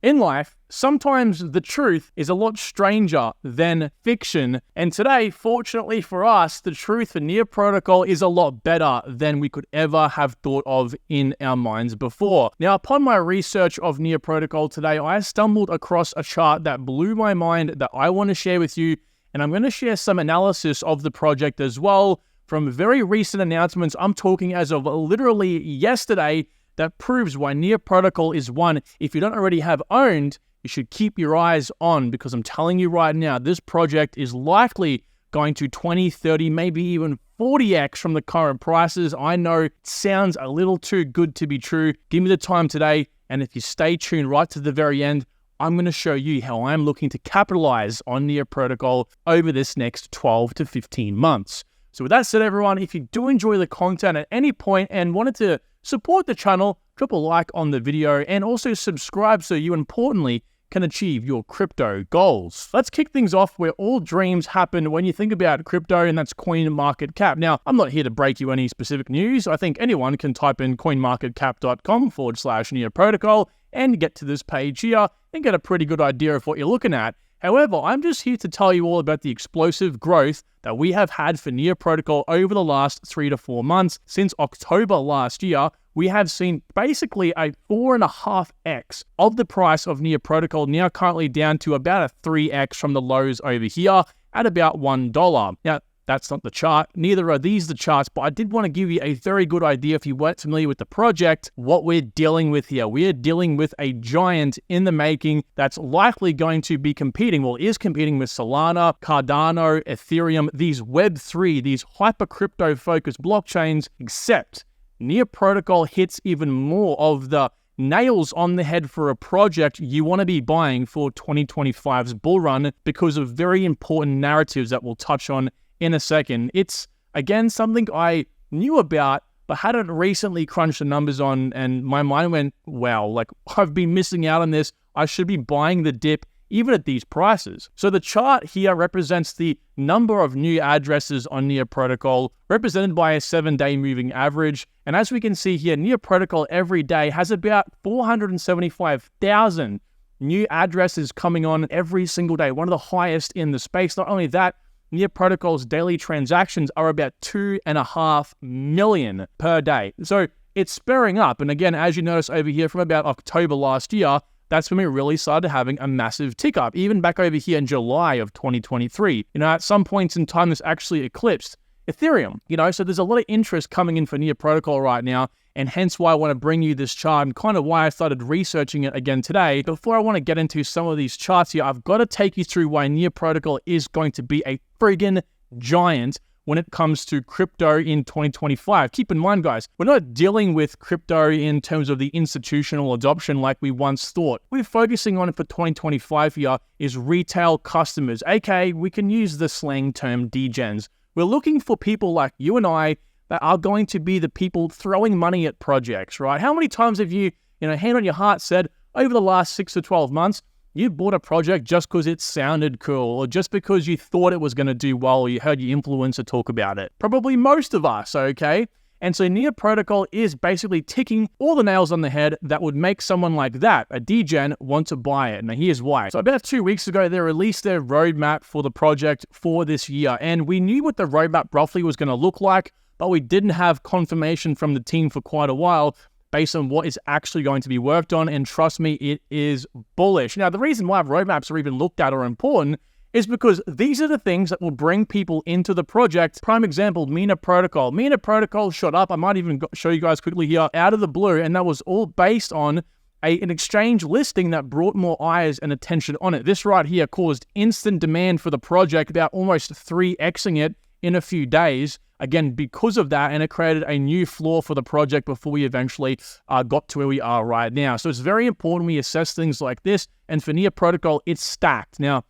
In life, sometimes the truth is a lot stranger than fiction, and today, fortunately for us, the truth for Near Protocol is a lot better than we could ever have thought of in our minds before. Now, upon my research of Near Protocol today, I stumbled across a chart that blew my mind that I want to share with you, and I'm going to share some analysis of the project as well from very recent announcements. I'm talking as of literally yesterday, that proves why Near Protocol is one, if you don't already have owned, you should keep your eyes on, because I'm telling you right now, this project is likely going to 20, 30, maybe even 40x from the current prices. I know it sounds a little too good to be true. Give me the time today, and if you stay tuned right to the very end, I'm going to show you how I'm looking to capitalize on Near Protocol over this next 12 to 15 months. So with that said, everyone, if you do enjoy the content at any point and wanted to support the channel, drop a like on the video and also subscribe so you, importantly, can achieve your crypto goals. Let's kick things off where all dreams happen when you think about crypto, and that's coin market cap. Now, I'm not here to break you any specific news. I think anyone can type in coinmarketcap.com/Near Protocol and get to this page here and get a pretty good idea of what you're looking at. However, I'm just here to tell you all about the explosive growth that we have had for Near Protocol over the last 3 to 4 months. Since October last year, we have seen basically a 4.5x of the price of Near Protocol, now currently down to about a 3x from the lows over here at about $1. Now, that's not the chart. Neither are these the charts, but I did want to give you a very good idea, if you weren't familiar with the project, what we're dealing with here. We're dealing with a giant in the making that's likely going to be competing, is competing with Solana, Cardano, Ethereum, these Web3, these hyper crypto focused blockchains, except Near Protocol hits even more of the nails on the head for a project you want to be buying for 2025's bull run because of very important narratives that we'll touch on in a second. It's, again, something I knew about, but hadn't recently crunched the numbers on, and my mind went, wow, like, I've been missing out on this. I should be buying the dip even at these prices. So the chart here represents the number of new addresses on Near Protocol, represented by a 7-day moving average. And as we can see here, Near Protocol every day has about 475,000 new addresses coming on every single day, one of the highest in the space. Not only that, Near Protocol's daily transactions are about 2.5 million per day. So it's spurring up. And again, as you notice over here, from about October last year, that's when we really started having a massive tick up. Even back over here in July of 2023, at some points in time, this actually eclipsed Ethereum, so there's a lot of interest coming in for Near Protocol right now, and hence why I want to bring you this chart and kind of why I started researching it again today. Before I want to get into some of these charts here, I've got to take you through why Near Protocol is going to be a friggin' giant when it comes to crypto in 2025. Keep in mind, guys, we're not dealing with crypto in terms of the institutional adoption like we once thought. We're focusing on it for 2025 here is retail customers, aka we can use the slang term degens. We're looking for people like you and I that are going to be the people throwing money at projects, right? How many times have you, hand on your heart, said over the last 6 to 12 months, you bought a project just because it sounded cool or just because you thought it was going to do well or you heard your influencer talk about it? Probably most of us, okay? And so Near Protocol is basically ticking all the nails on the head that would make someone like that, a degen, want to buy it. Now, here's why. So about 2 weeks ago, they released their roadmap for the project for this year. And we knew what the roadmap roughly was going to look like, but we didn't have confirmation from the team for quite a while based on what is actually going to be worked on. And trust me, it is bullish. Now, the reason why roadmaps are even looked at or important is because these are the things that will bring people into the project. Prime example, Near Protocol. Near Protocol shot up. I might even show you guys quickly here, out of the blue, and that was all based on an exchange listing that brought more eyes and attention on it. This right here caused instant demand for the project, about almost 3xing it in a few days. Again, because of that, and it created a new floor for the project before we eventually got to where we are right now. So it's very important we assess things like this. And for Near Protocol, it's stacked. Now,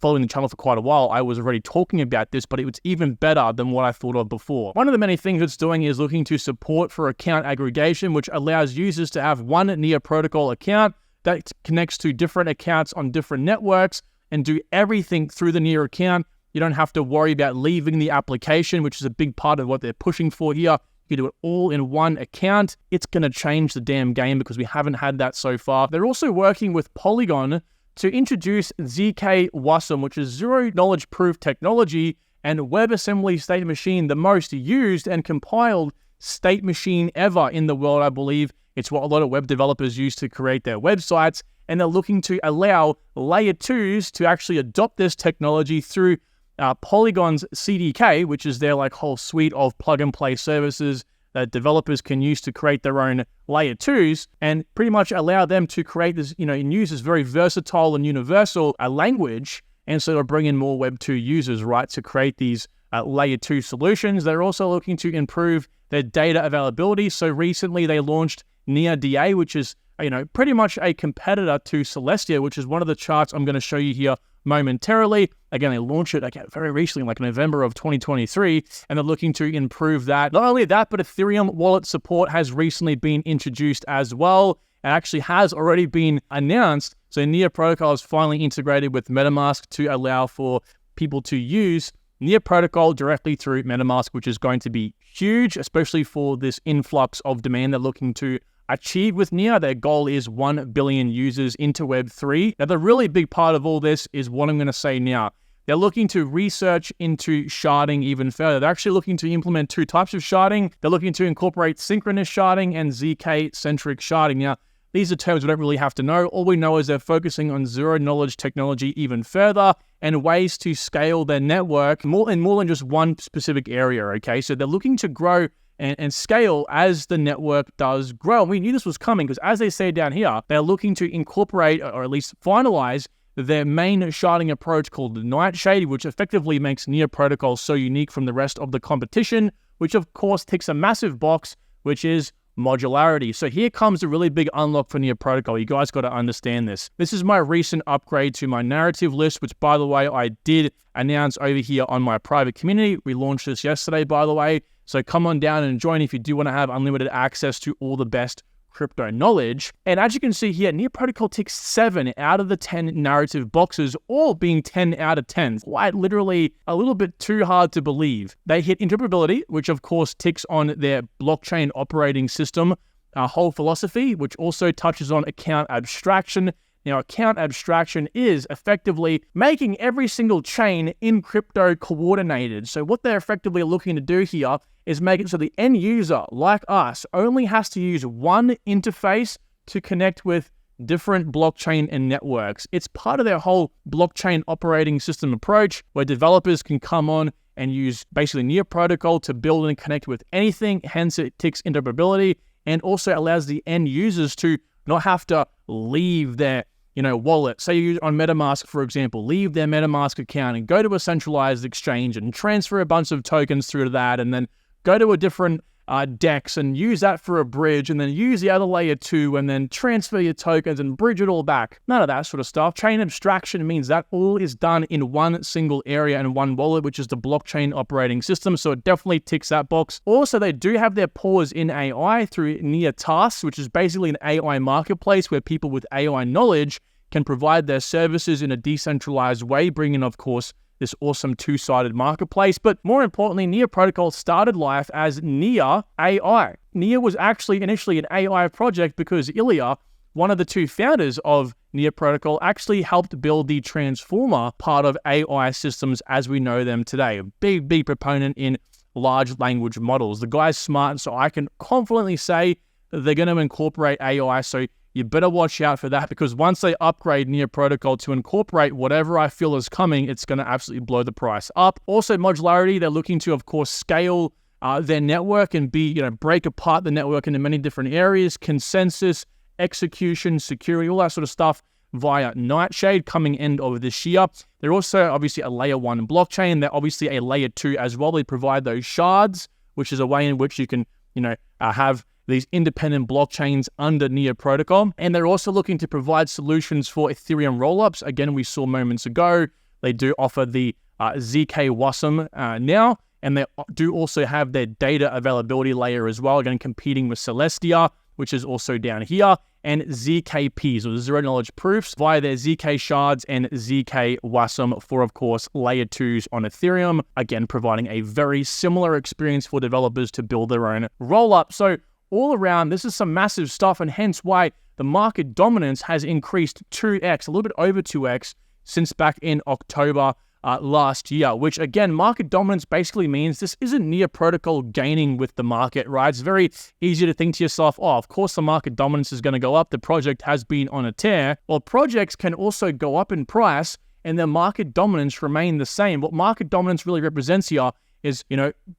following the channel for quite a while, I was already talking about this, but it was even better than what I thought of before. One of the many things it's doing is looking to support for account aggregation, which allows users to have one Near Protocol account that connects to different accounts on different networks and do everything through the Near account. You don't have to worry about leaving the application, which is a big part of what they're pushing for here. You can do it all in one account. It's going to change the damn game because we haven't had that so far. They're also working with Polygon to introduce ZK WASM, which is zero knowledge proof technology and WebAssembly state machine, the most used and compiled state machine ever in the world, I believe. It's what a lot of web developers use to create their websites, and they're looking to allow layer 2s to actually adopt this technology through Polygon's CDK, which is their whole suite of plug-and-play services that developers can use to create their own layer 2s, and pretty much allow them to create this, and use this very versatile and universal language, and so they'll bring in more Web 2 users, right, to create these layer 2 solutions. They're also looking to improve their data availability. So recently they launched NearDA, which is pretty much a competitor to Celestia, which is one of the charts I'm going to show you here momentarily. Again, they launched it very recently, November of 2023, and they're looking to improve that. Not only that, but Ethereum wallet support has recently been introduced as well. It actually has already been announced. So Near Protocol is finally integrated with MetaMask to allow for people to use Near Protocol directly through MetaMask, which is going to be huge, especially for this influx of demand they're looking to achieve with Near. Their goal is 1 billion users into Web3. Now, the really big part of all this is what I'm going to say now. They're looking to research into sharding even further. They're actually looking to implement two types of sharding. They're looking to incorporate synchronous sharding and ZK-centric sharding. Now, these are terms we don't really have to know. All we know is they're focusing on zero-knowledge technology even further and ways to scale their network more than just one specific area, okay? So they're looking to grow and scale as the network does grow. And we knew this was coming because, as they say down here, they're looking to incorporate or at least finalize their main sharding approach called Nightshade, which effectively makes Near Protocol so unique from the rest of the competition, which of course ticks a massive box, which is modularity. So here comes a really big unlock for Near Protocol. You guys got to understand this. This is my recent upgrade to my narrative list, which, by the way, I did announce over here on my private community. We launched this yesterday, by the way. So come on down and join if you do want to have unlimited access to all the best crypto knowledge. And as you can see here, Near Protocol ticks 7 out of the 10 narrative boxes, all being 10 out of 10. Quite literally a little bit too hard to believe. They hit interoperability, which of course ticks on their blockchain operating system whole philosophy, which also touches on account abstraction. Now, account abstraction is effectively making every single chain in crypto coordinated. So what they're effectively looking to do here is make it so the end user, like us, only has to use one interface to connect with different blockchain and networks. It's part of their whole blockchain operating system approach where developers can come on and use basically Near Protocol to build and connect with anything. Hence, it ticks interoperability and also allows the end users to not have to leave their wallet. Say you on MetaMask, for example, leave their MetaMask account and go to a centralized exchange and transfer a bunch of tokens through to that, and then go to a different DEX and use that for a bridge, and then use the other layer 2 and then transfer your tokens and bridge it all back. None of that sort of stuff. Chain abstraction means that all is done in one single area and one wallet, which is the blockchain operating system. So it definitely ticks that box. Also, they do have their paws in AI through Near Tasks, which is basically an AI marketplace where people with AI knowledge can provide their services in a decentralized way, bringing, of course, this awesome two-sided marketplace. But more importantly, Near Protocol started life as Near AI. Near was actually initially an AI project because Ilya, one of the two founders of Near Protocol, actually helped build the transformer part of AI systems as we know them today. A big proponent in large language models. The guy's smart, so I can confidently say that they're going to incorporate AI. So you better watch out for that, because once they upgrade Near Protocol to incorporate whatever I feel is coming, it's going to absolutely blow the price up. Also, modularity, they're looking to, of course, scale their network and break apart the network into many different areas, consensus, execution, security, all that sort of stuff via Nightshade coming end of this year. They're also obviously a layer 1 blockchain. They're obviously a layer 2 as well. They provide those shards, which is a way in which you can, have these independent blockchains under Near Protocol. And they're also looking to provide solutions for Ethereum rollups. Again, we saw moments ago, they do offer the ZK WASM now, and they do also have their data availability layer as well, again, competing with Celestia, which is also down here. and ZKPs, or zero knowledge proofs, via their ZK shards and ZK WASM for, of course, layer 2s on Ethereum. Again, providing a very similar experience for developers to build their own rollup. So all around, this is some massive stuff, and hence why the market dominance has increased 2x, a little bit over 2x, since back in October last year, which again, market dominance basically means this isn't Near Protocol gaining with the market, right? It's very easy to think to yourself, oh, of course the market dominance is going to go up. The project has been on a tear. Well, projects can also go up in price and their market dominance remain the same. What market dominance really represents here is,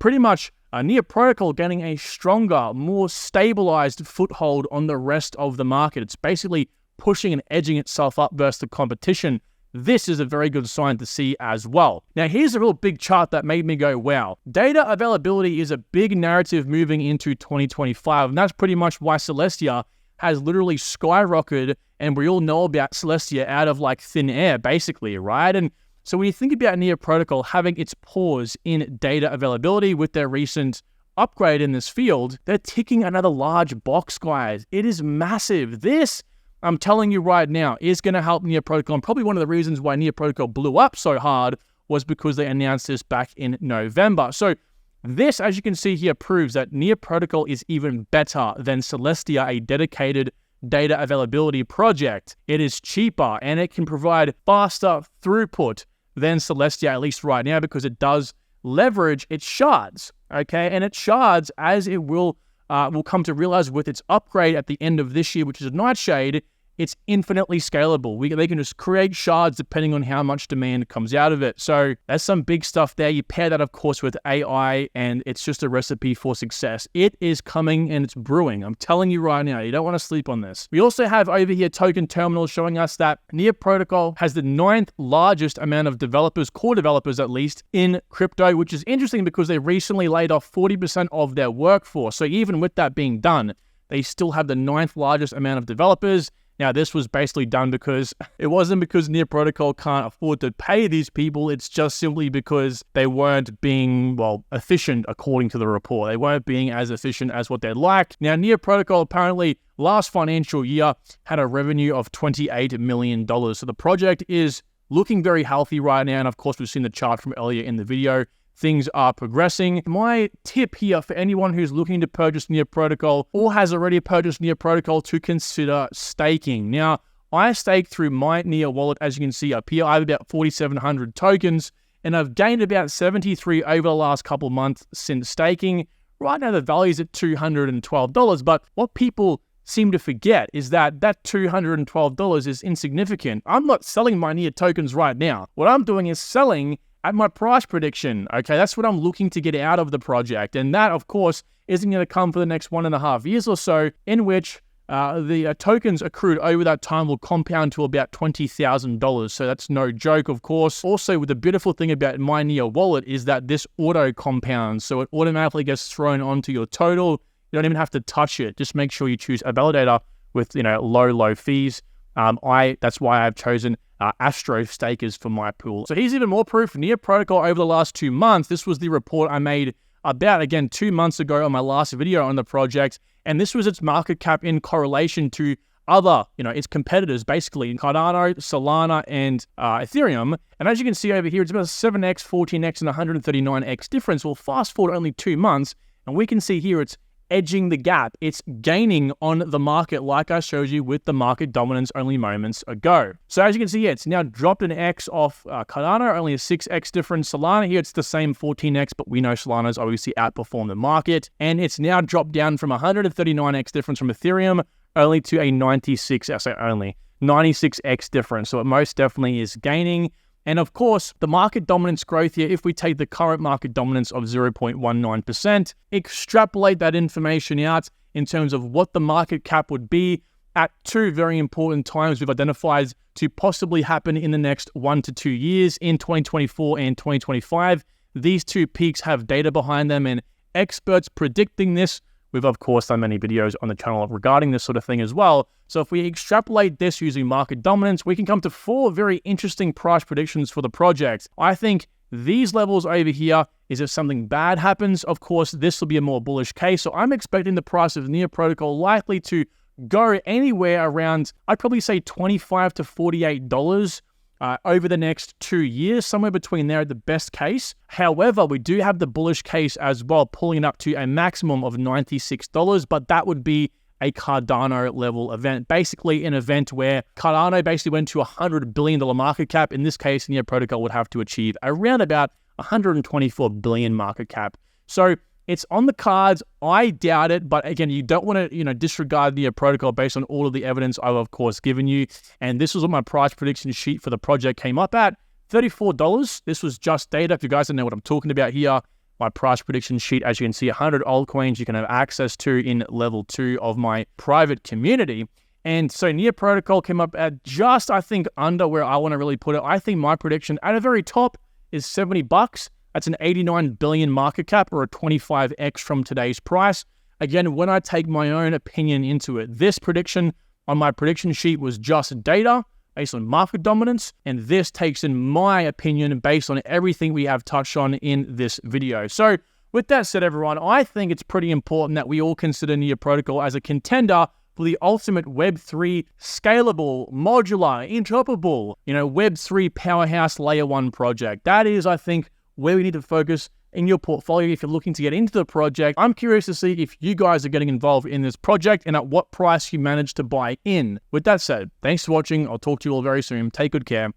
pretty much Near Protocol gaining a stronger, more stabilized foothold on the rest of the market. It's basically pushing and edging itself up versus the competition. This is a very good sign to see as well. Now, here's a real big chart that made me go, wow. Data availability is a big narrative moving into 2025, and that's pretty much why Celestia has literally skyrocketed, and we all know about Celestia out of like thin air, basically, right? And so when you think about Near Protocol having its pause in data availability with their recent upgrade in this field, they're ticking another large box, guys. It is massive. This, I'm telling you right now, is going to help Near Protocol. And probably one of the reasons why Near Protocol blew up so hard was because they announced this back in November. So this, as you can see here, proves that Near Protocol is even better than Celestia, a dedicated data availability project. It is cheaper and it can provide faster throughput than Celestia, at least right now, because it does leverage its shards, okay? And its shards, as it will come to realize with its upgrade at the end of this year, which is a Nightshade, it's infinitely scalable. They can just create shards depending on how much demand comes out of it. So that's some big stuff there. You pair that, of course, with AI, and it's just a recipe for success. It is coming and it's brewing. I'm telling you right now, you don't want to sleep on this. We also have over here token terminals showing us that Near Protocol has the 9th largest amount of developers, core developers at least, in crypto, which is interesting because they recently laid off 40% of their workforce. So even with that being done, they still have the 9th largest amount of developers. Now, this was basically done because it wasn't because Near Protocol can't afford to pay these people. It's just simply because they weren't being, efficient according to the report. They weren't being as efficient as what they'd like. Now, Near Protocol apparently last financial year had a revenue of $28 million. So the project is looking very healthy right now. And of course, we've seen the chart from earlier in the video. Things are progressing. My tip here for anyone who's looking to purchase Near Protocol or has already purchased Near Protocol to consider staking. Now, I staked through my Near wallet, as you can see up here. I have about 4,700 tokens, and I've gained about 73 over the last couple months since staking. Right now, the value is at $212, but what people seem to forget is that $212 is insignificant. I'm not selling my Near tokens right now. What I'm doing is selling at my price prediction, okay? That's what I'm looking to get out of the project. And that, of course, isn't going to come for the next 1.5 years or so, in which the tokens accrued over that time will compound to about $20,000. So that's no joke, of course. Also, the beautiful thing about my Near wallet is that this auto compounds. So it automatically gets thrown onto your total. You don't even have to touch it. Just make sure you choose a validator with, low fees. That's why I've chosen Astro stakers for my pool. So here's even more proof. Near Protocol over the last 2 months, this was the report I made about, again, 2 months ago on my last video on the project. And this was its market cap in correlation to other, its competitors, basically Cardano, Solana, and Ethereum. And as you can see over here, it's about a 7x, 14x, and 139x difference. Well, fast forward only 2 months, and we can see here it's edging the gap. It's gaining on the market like I showed you with the market dominance only moments ago. So as you can see here, it's now dropped an X off Cardano, only a 6X difference. Solana here, it's the same 14X, but we know Solana's obviously outperformed the market. And it's now dropped down from 139X difference from Ethereum only to a 96X difference. So it most definitely is gaining. And of course, the market dominance growth here, if we take the current market dominance of 0.19%, extrapolate that information out in terms of what the market cap would be at 2 very important times we've identified to possibly happen in the next 1 to 2 years, in 2024 and 2025. These 2 peaks have data behind them and experts predicting this. We've, of course, done many videos on the channel regarding this sort of thing as well. So if we extrapolate this using market dominance, we can come to 4 very interesting price predictions for the project. I think these levels over here is if something bad happens. Of course, this will be a more bullish case. So I'm expecting the price of Near Protocol likely to go anywhere around, I'd probably say $25 to $48 over the next 2 years, somewhere between there at the best case. However, we do have the bullish case as well, pulling it up to a maximum of $96, but that would be a Cardano level event. Basically an event where Cardano basically went to $100 billion market cap. In this case, Near Protocol would have to achieve around about 124 billion market cap. So it's on the cards. I doubt it, but again, you don't want to, disregard Near Protocol based on all of the evidence I've of course given you. And this was what my price prediction sheet for the project came up at, $34. This was just data. If you guys don't know what I'm talking about here, my price prediction sheet, as you can see, 100 altcoins you can have access to in level 2 of my private community. And so Near Protocol came up at just, I think, under where I want to really put it. I think my prediction at the very top is $70. That's an 89 billion market cap, or a 25x from today's price. Again, when I take my own opinion into it, this prediction on my prediction sheet was just data based on market dominance, and this takes in my opinion based on everything we have touched on in this video. So with that said, everyone, I think it's pretty important that we all consider Near Protocol as a contender for the ultimate Web3 scalable, modular, interoperable, Web3 powerhouse layer 1 project. That is, I think, where we need to focus in your portfolio if you're looking to get into the project. I'm curious to see if you guys are getting involved in this project and at what price you manage to buy in. With that said, thanks for watching. I'll talk to you all very soon. Take good care.